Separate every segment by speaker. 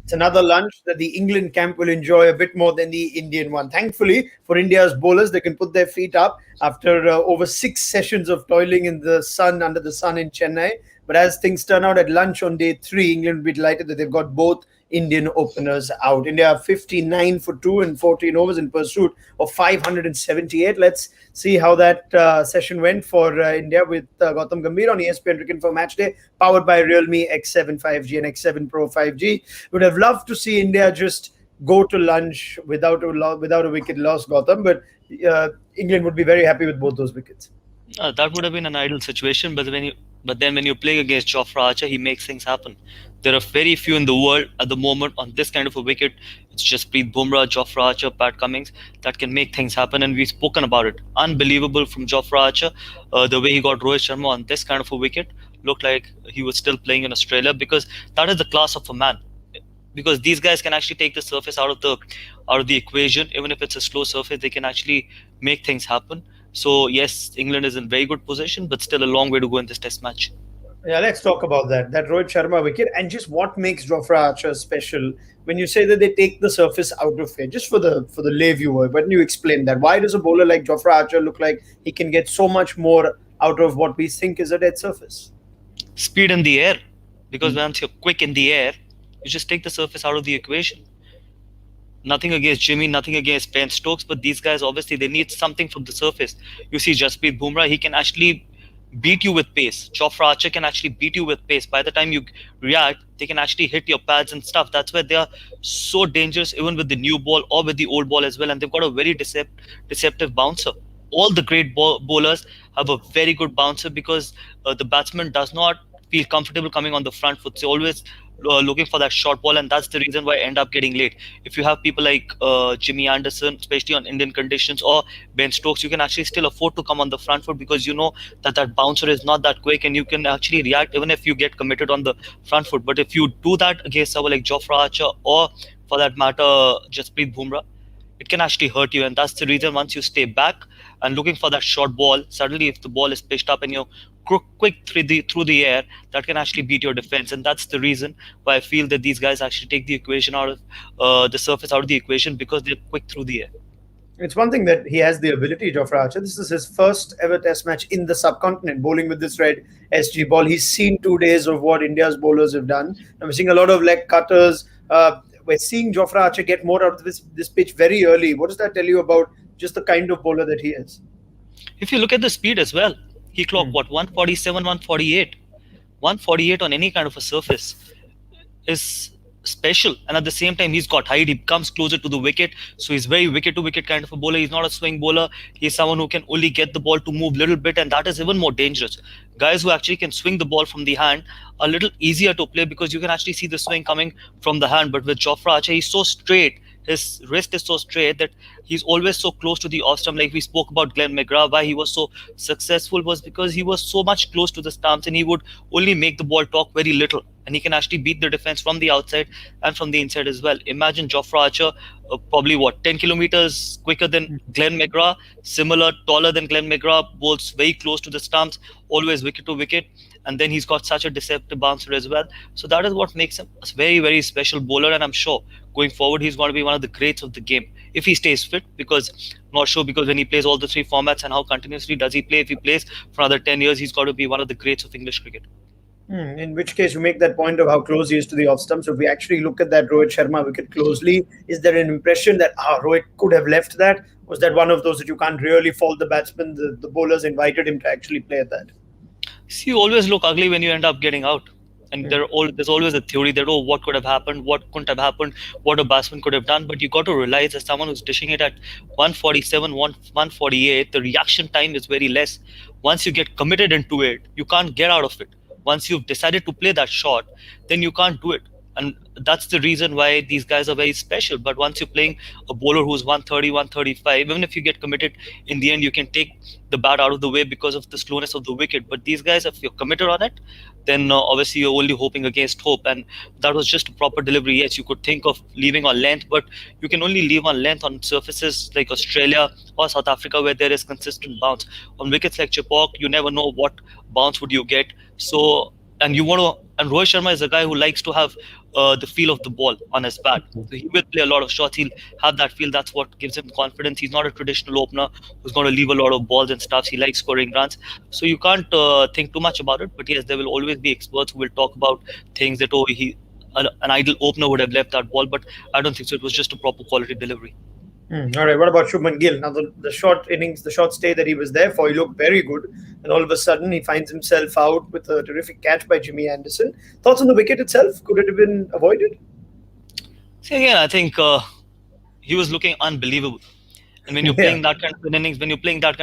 Speaker 1: It's another lunch that the England camp will enjoy a bit more than the Indian one. Thankfully, for India's bowlers, they can put their feet up after over 6 sessions of toiling in the sun, under the sun in Chennai. But as things turn out at lunch on day three, England will be delighted that they've got both Indian openers out. India are 59 for 2 and 14 overs in pursuit of 578. Let's see how that session went for India with Gautam Gambhir on ESPN Cricket for Matchday, powered by Realme X7 5G and X7 Pro 5G. Would have loved to see India just go to lunch without a wicket loss, Gautam, but England would be very happy with both those wickets.
Speaker 2: That would have been an ideal situation, but then when you play against Jofra Archer, he makes things happen. There are very few in the world at the moment on this kind of a wicket. It's just Preet Bumrah, Jofra Archer, Pat Cummins that can make things happen, and we've spoken about it. Unbelievable from Jofra Archer, the way he got Rohit Sharma on this kind of a wicket. Looked like he was still playing in Australia, because that is the class of a man. Because these guys can actually take the surface out of the equation. Even if it's a slow surface, they can actually make things happen. So yes, England is in very good position, but still a long way to go in this test match.
Speaker 1: Yeah, let's talk about that Rohit Sharma wicket, and just what makes Jofra Archer special. When you say that they take the surface out of it, just for the lay viewer, when you explain that, why does a bowler like Jofra Archer look like he can get so much more out of what we think is a dead surface?
Speaker 2: Speed in the air, because once you're quick in the air, you just take the surface out of the equation. Nothing against Jimmy, nothing against Ben Stokes, but these guys obviously they need something from the surface. You see Jasprit Bumrah, he can actually beat you with pace. Jofra Archer can actually beat you with pace. By the time you react, they can actually hit your pads and stuff. That's why they are so dangerous, even with the new ball or with the old ball as well. And they've got a very deceptive bouncer. All the great bowlers have a very good bouncer, because the batsman does not feel comfortable coming on the front foot. They're always looking for that short ball, and that's the reason why I end up getting late. If you have people like Jimmy Anderson, especially on Indian conditions, or Ben Stokes, you can actually still afford to come on the front foot, because you know that bouncer is not that quick, and you can actually react even if you get committed on the front foot. But if you do that against someone like Jofra Archer, or for that matter Jasprit Bumrah, it can actually hurt you. And that's the reason, once you stay back and looking for that short ball, suddenly if the ball is pitched up and you're quick through the air, that can actually beat your defense. And that's the reason why I feel that these guys actually take the equation out of the surface out of the equation, because they're quick through the air.
Speaker 1: It's one thing that he has the ability, Jofra Archer. This is his first ever test match in the subcontinent, bowling with this red SG ball. He's seen 2 days of what India's bowlers have done. And we're seeing a lot of leg cutters. We're seeing Jofra Archer get more out of this pitch very early. What does that tell you about just the kind of bowler that he is?
Speaker 2: If you look at the speed as well, he clocked 147, 148. 148 on any kind of a surface is special. And at the same time, he's got height. He comes closer to the wicket. So he's very wicket to wicket kind of a bowler. He's not a swing bowler. He's someone who can only get the ball to move a little bit. And that is even more dangerous. Guys who actually can swing the ball from the hand are a little easier to play, because you can actually see the swing coming from the hand. But with Jofra Archer, he's so straight. His wrist is so straight that he's always so close to the off stump. Like we spoke about Glenn McGrath, why he was so successful was because he was so much close to the stumps, and he would only make the ball talk very little. And he can actually beat the defense from the outside and from the inside as well. Imagine Jofra Archer, probably 10 kilometers quicker than Glenn McGrath, similar, taller than Glenn McGrath, bowls very close to the stumps, always wicket to wicket. And then he's got such a deceptive bouncer as well. So that is what makes him a very, very special bowler. And I'm sure going forward, he's going to be one of the greats of the game if he stays fit, because I'm not sure, because when he plays all the three formats and how continuously does he play, if he plays for another 10 years, he's got to be one of the greats of English cricket.
Speaker 1: In which case, you make that point of how close he is to the off stump. So if we actually look at that Rohit Sharma wicket closely, is there an impression that Rohit could have left that? Was that one of those that you can't really fault the batsman? The bowlers invited him to actually play at that.
Speaker 2: See, you always look ugly when you end up getting out. And there's always a theory that, what could have happened, what couldn't have happened, what a batsman could have done. But you got to realize, as someone who's dishing it at 147, 148, the reaction time is very less. Once you get committed into it, you can't get out of it. Once you've decided to play that shot, then you can't do it. And that's the reason why these guys are very special. But once you're playing a bowler who's 130, 135, even if you get committed, in the end, you can take the bat out of the way because of the slowness of the wicket. But these guys, if you're committed on it, then obviously you're only hoping against hope. And that was just a proper delivery. Yes, you could think of leaving on length, but you can only leave on length on surfaces like Australia or South Africa, where there is consistent bounce. On wickets like Chepauk, you never know what bounce would you get. So, and you want to And Rohit Sharma is a guy who likes to have the feel of the ball on his bat. So he will play a lot of shots. He'll have that feel. That's what gives him confidence. He's not a traditional opener who's going to leave a lot of balls and stuff. He likes scoring runs. So you can't think too much about it. But yes, there will always be experts who will talk about things that, oh, an ideal opener would have left that ball. But I don't think so. It was just a proper quality delivery.
Speaker 1: All right. What about Shubman Gill? Now, the short innings, the short stay that he was there for, he looked very good. And all of a sudden, he finds himself out with a terrific catch by Jimmy Anderson. Thoughts on the wicket itself? Could it have been avoided?
Speaker 2: So again, I think he was looking unbelievable. And when you're
Speaker 1: Yeah.
Speaker 2: playing that kind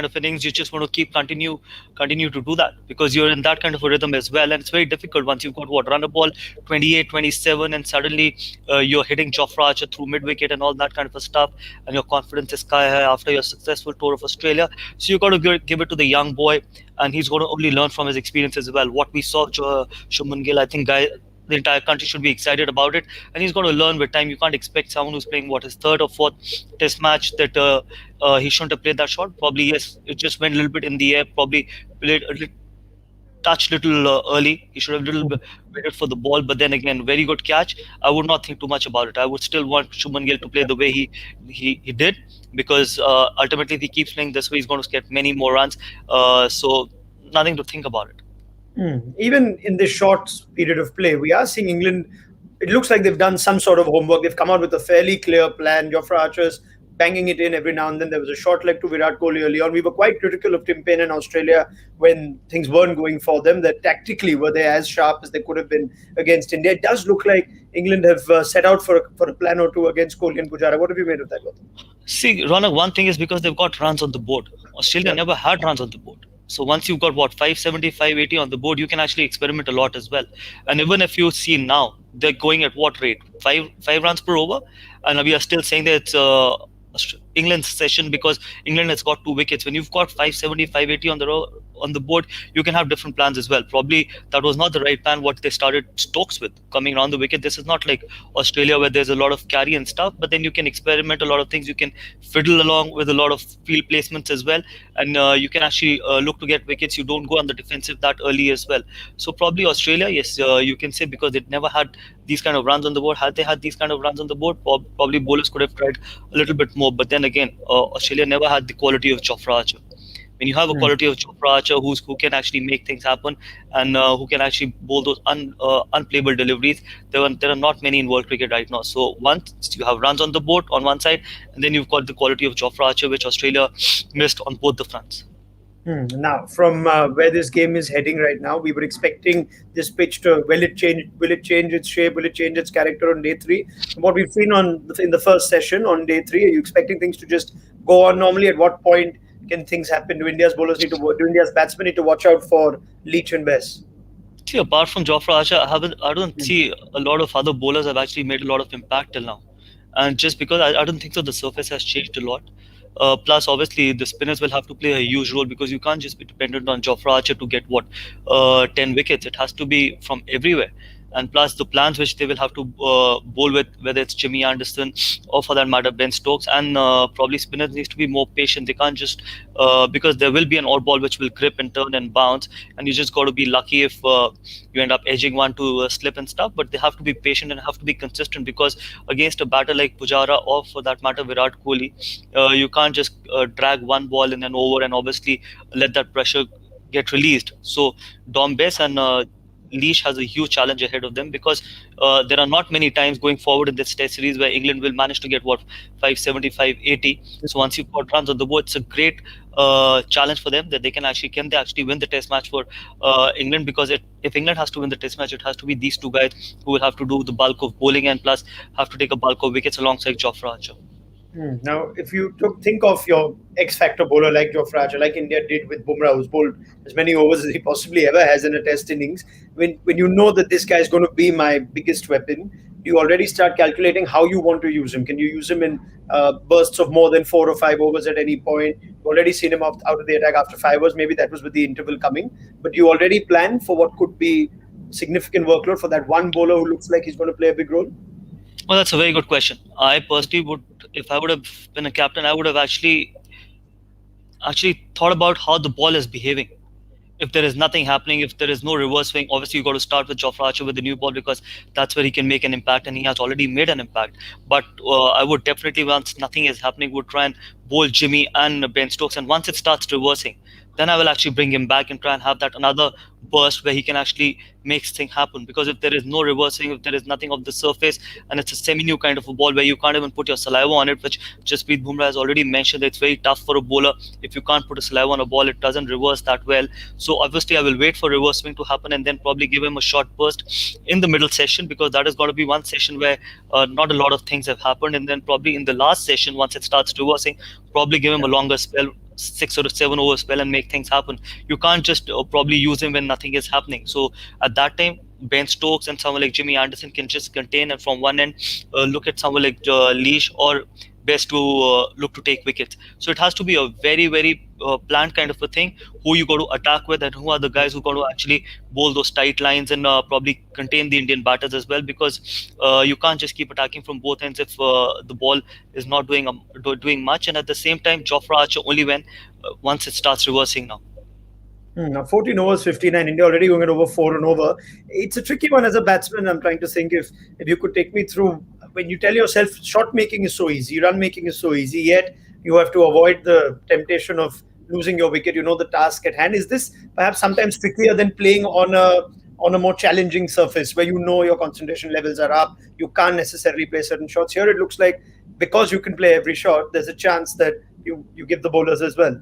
Speaker 2: of innings, you just want to continue to do that because you're in that kind of a rhythm as well. And it's very difficult once you've got run a ball 28, 27, and suddenly you're hitting Jofra Archer through mid wicket and all that kind of a stuff, and your confidence is sky high after your successful tour of Australia. So you've got to give it to the young boy, and he's going to only learn from his experience as well. What we saw, Shubman Gill, I think the entire country should be excited about it, and he's going to learn with time. You can't expect someone who's playing his third or fourth test match that he shouldn't have played that shot. Probably yes, it just went a little bit in the air. Probably played a little, touched little early. He should have little bit waited for the ball. But then again, very good catch. I would not think too much about it. I would still want Shubman Gill to play the way he did, because ultimately if he keeps playing this way, he's going to get many more runs. So nothing to think about it.
Speaker 1: Even in this short period of play, we are seeing England. It looks like they've done some sort of homework. They've come out with a fairly clear plan. Jofra Archer's banging it in every now and then. There was a short leg to Virat Kohli early on. We were quite critical of Tim Paine in Australia when things weren't going for them. That tactically, were they as sharp as they could have been against India? It does look like England have set out for a plan or two against Kohli and Pujara. What have you made of that, Gautam?
Speaker 2: See, Ronak, one thing is because they've got runs on the board. Australia never had runs on the board. So once you've got 570, 580 on the board, you can actually experiment a lot as well. And even if you see now, they're going at what rate? Five runs per over, and we are still saying that it's England's session because England has got 2 wickets. When you've got 570, 580 on the board, you can have different plans as well. Probably that was not the right plan what they started Stokes with, coming around the wicket. This is not like Australia where there's a lot of carry and stuff, but then you can experiment a lot of things. You can fiddle along with a lot of field placements as well, and you can actually look to get wickets. You don't go on the defensive that early as well. So probably Australia, yes, you can say, because it never had these kind of runs on the board. Had they had these kind of runs on the board, probably bowlers could have tried a little bit more. But then again, Australia never had the quality of Jofra Archer. When you have a quality of Jofra Archer who can actually make things happen and who can actually bowl those unplayable deliveries, there are not many in world cricket right now. So once you have runs on the board on one side, and then you've got the quality of Jofra Archer, which Australia missed on both the fronts.
Speaker 1: Now, from where this game is heading right now, we were expecting this pitch to will it change its shape, will it change its character on day 3? What we've seen in the first session on day 3, are you expecting things to just go on normally? At what point can things happen? Do India's batsmen need to watch out for Leach and Bess?
Speaker 2: See, apart from Jofra Archer, I don't see a lot of other bowlers have actually made a lot of impact till now, and just because I don't think so, the surface has changed a lot. Plus, obviously, the spinners will have to play a huge role because you can't just be dependent on Jofra Archer to get 10 wickets. It has to be from everywhere. And plus, the plans which they will have to bowl with, whether it's Jimmy Anderson or for that matter Ben Stokes, and probably spinners needs to be more patient. They can't just because there will be an odd ball which will grip and turn and bounce, and you just got to be lucky if you end up edging one to slip and stuff. But they have to be patient and have to be consistent because against a batter like Pujara or for that matter Virat Kohli, you can't just drag one ball in an over and obviously let that pressure get released. So Dom Bess and Leach has a huge challenge ahead of them because there are not many times going forward in this test series where England will manage to get 570, 580. So once you've got runs on the board, it's a great challenge for them that they can they actually win the test match for England, because if England has to win the test match, it has to be these two guys who will have to do the bulk of bowling and plus have to take a bulk of wickets alongside Jofra Archer.
Speaker 1: Now, if you think of your X-factor bowler like Jofra Archer, like India did with Bumrah, who's bowled as many overs as he possibly ever has in a test innings, when you know that this guy is going to be my biggest weapon, you already start calculating how you want to use him. Can you use him in bursts of more than 4 or 5 overs at any point? You've already seen him out of the attack after 5 overs. Maybe that was with the interval coming. But you already plan for what could be significant workload for that one bowler who looks like he's going to play a big role?
Speaker 2: Well, that's a very good question. I personally would, if I would have been a captain, I would have actually thought about how the ball is behaving. if there is nothing happening, if there is no reverse swing, obviously you got to start with Jofra Archer with the new ball because that's where he can make an impact, and he has already made an impact. But I would definitely, once nothing is happening, would try and bowl Jimmy and Ben Stokes, and once it starts reversing, then I will actually bring him back and try and have that another burst where he can actually make things happen. Because if there is no reversing, if there is nothing of the surface, and it's a semi-new kind of a ball where you can't even put your saliva on it, which Jasprit Bumrah has already mentioned, that it's very tough for a bowler. If you can't put a saliva on a ball, it doesn't reverse that well. So obviously, I will wait for reverse swing to happen and then probably give him a short burst in the middle session, because that has got to be one session where not a lot of things have happened. And then probably in the last session, once it starts reversing, probably give him a longer spell, 6 or 7 over spell, and make things happen. You can't just probably use him when nothing is happening. So at that time, Ben Stokes and someone like Jimmy Anderson can just contain, and from one end look at someone like Leash or best to look to take wickets. So it has to be a very, very planned kind of a thing. Who you got to attack with, and who are the guys who got to actually bowl those tight lines and probably contain the Indian batters as well. Because you can't just keep attacking from both ends if the ball is not doing much. And at the same time, Jofra Archer only when once it starts reversing now.
Speaker 1: Now 14 overs, 59. India already going at over 4 and over. It's a tricky one as a batsman. I'm trying to think if you could take me through, when you tell yourself shot making is so easy, run making is so easy, yet you have to avoid the temptation of losing your wicket. You know the task at hand. Is this perhaps sometimes trickier than playing on a more challenging surface where you know your concentration levels are up? You can't necessarily play certain shots. Here it looks like because you can play every shot, there's a chance that you give the bowlers as well.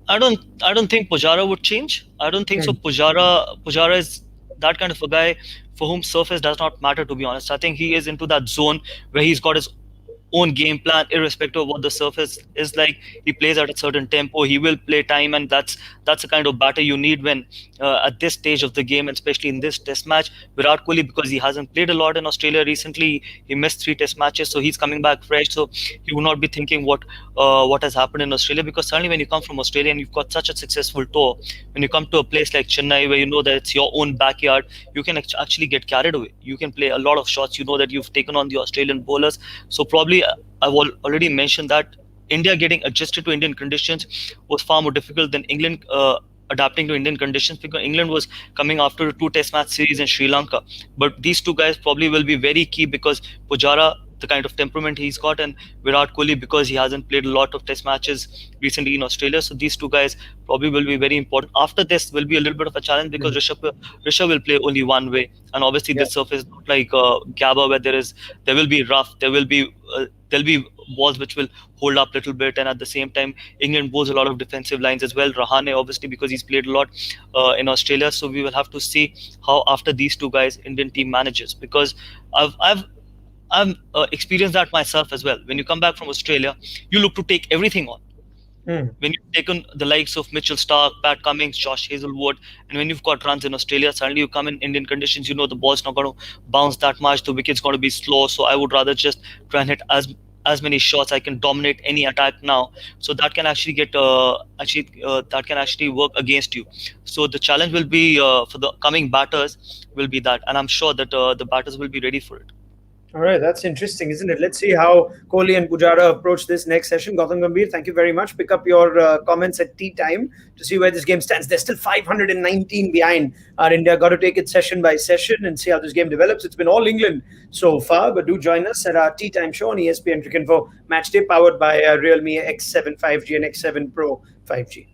Speaker 2: I don't think Pujara would change. I don't think so. Pujara is that kind of a guy for whom surface does not matter, to be honest. I think he is into that zone where he's got his own game plan irrespective of what the surface is like. He plays at a certain tempo, he will play time, and that's the kind of batter you need when at this stage of the game, and especially in this test match. Virat Kohli, because he hasn't played a lot in Australia recently, he missed 3 test matches, so he's coming back fresh, so he will not be thinking what has happened in Australia. Because suddenly when you come from Australia and you've got such a successful tour, when you come to a place like Chennai where you know that it's your own backyard, you can actually get carried away. You can play a lot of shots, you know that you've taken on the Australian bowlers. So probably I've already mentioned that India getting adjusted to Indian conditions was far more difficult than England adapting to Indian conditions, because England was coming after a 2 test match series in Sri Lanka. But these two guys probably will be very key, because Pujara, the kind of temperament he's got, and Virat Kohli, because he hasn't played a lot of test matches recently in Australia. So these two guys probably will be very important. After this will be a little bit of a challenge, because Rishabh will play only one way, and obviously this surface not like Gabba, where there will be rough, there'll be balls which will hold up a little bit, and at the same time England bowls a lot of defensive lines as well. Rahane, obviously, because he's played a lot in Australia. So we will have to see how after these two guys Indian team manages, because I've experienced that myself as well. When you come back from Australia, you look to take everything on. When you've taken the likes of Mitchell Starc, Pat Cummins, Josh Hazelwood, and when you've got runs in Australia, suddenly you come in Indian conditions, you know the ball's not going to bounce that much, the wicket's going to be slow. So I would rather just try and hit as many shots. I can dominate any attack now. So that can actually that can actually work against you. So the challenge will be for the coming batters will be that, and I'm sure that the batters will be ready for it.
Speaker 1: All right, that's interesting, isn't it? Let's see how Kohli and Pujara approach this next session. Gautam Gambhir, thank you very much. Pick up your comments at tea time to see where this game stands. They're still 519 behind. Our India got to take it session by session and see how this game develops. It's been all England so far, but do join us at our tea time show on ESPN Cricinfo Matchday, powered by Realme X7 5G and X7 Pro 5G.